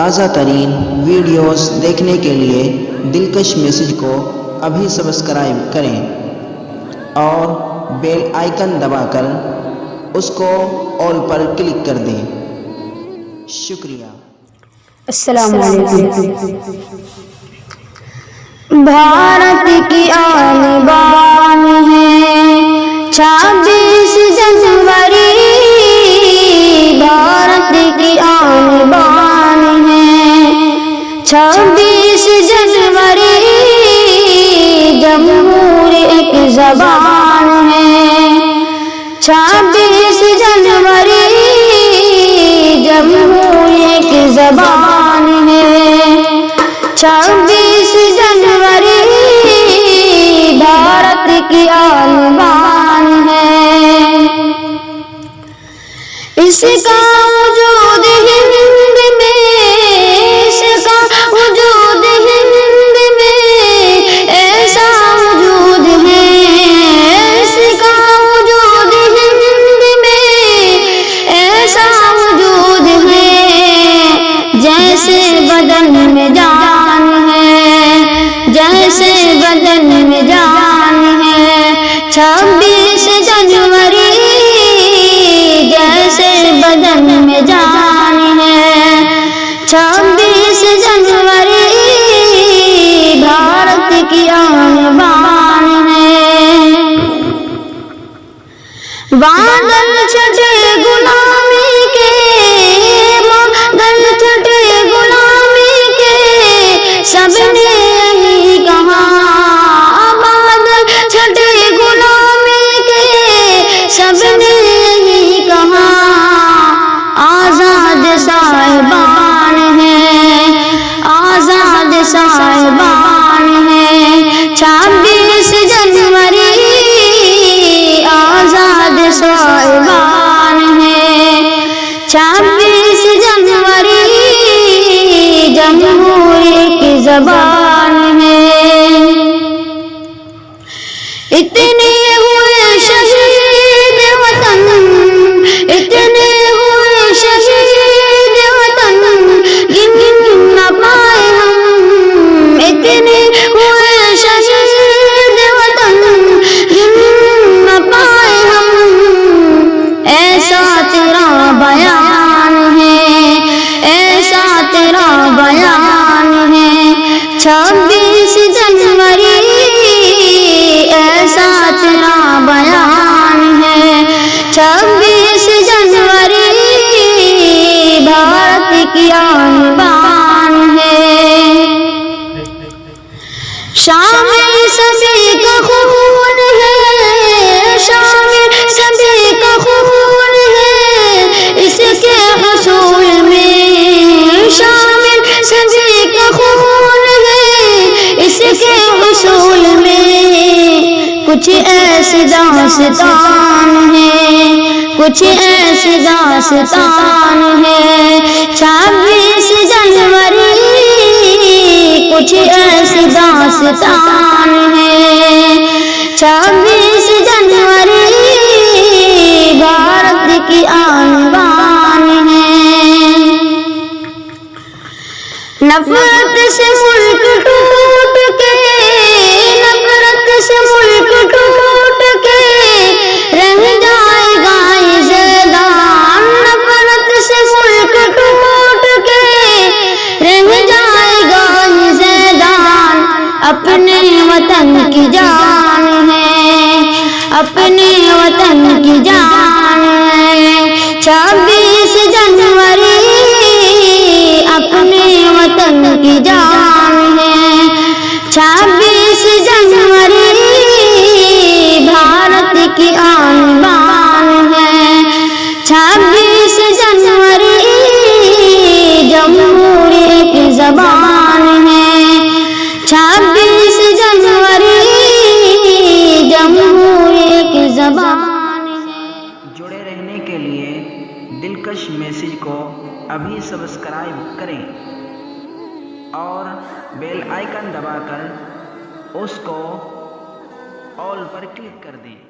تازہ ترین ویڈیوز دیکھنے کے لیے دلکش میسج کو ابھی سبسکرائب کریں اور بیل آئیکن دبا کر اس کو آل پر کلک کر دیں۔ شکریہ۔ السلام علیکم۔ بھارت کی آن بان ہے 26 جنوری، بھارت کی آن بان ہے 26 جنوری، جمہور ایک زبان ہے 26 جنوری، جمہور ایک زبان ہے 26 جنوری، بھارت کی آن بان ہے۔ اس کا وجود ہند میں، اس کا وجود ہند میں ایسا وجود ہے، اس کا وجود ہند میں ایسا وجود ہے، جیسے بدن میں جان ہے، جیسے بدن میں جان ہے 26 جنوری، جیسے بدن میں جان ہے 26 جنوری، بھارت کی آن بان ہے۔ بادل چھٹے غلامی کے، بادل چھٹے غلامی کے، سب نے یہی کہا، بادل چھٹے غلامی کے، سب نے یہی کہا، آزاد صاحبان ہے، آزاد صاحبان ہے 26 جنوری، آزاد صاحبان ہے 26 جنوری، جمہوریت کی زبان ہے۔ اتنے ہوئے شہید وطن، اتنے ہوئے شہید وطن، گن نہ پائے ہم، اتنے ہوئے شہید وطن، گن نہ پائے ہم، ایسا تیرا بیان ہے، ایسا تیرا بیان ہے 26 جنوری، ایسا تیرا بیان ہے 26 جنوری، بھارت کی آن بان ہے۔ شامل سبھی کا خون ہے، شامل سبھی کا خون ہے اس کے حصول میں، شامل سبھی کا خون ہے اس کے حصول میں، کچھ ایسے داستان ہے، کچھ ایسے داستان ہے 26 جنوری، کچھ ایسے داستان ہے 26 جنوری، بھارت کی آن بان ہے۔ نفرت سے ملک ٹوٹ کے، نفرت سے ملک ٹوٹ کے رہ جائے گا یہ زیدان، نفرت سے ملک ٹوٹ کے رہ جائے گا یہ زیدان، اپنے وطن کی جان ہے، اپنے وطن کی جان ہے 26 جنوری، اپنے وطن کی جان ہے 26 جنوری، بھارت کی آن بان ہے 26 جنوری، جمہوریت کی زبان ہے 26 جنوری، جمہوریت کی زبان ہے۔ جڑے رہنے کے لیے دلکش میسج کو ابھی سبسکرائب کریں اور بیل آئیکن دبا کر اس کو آل پر کلک کر دیں۔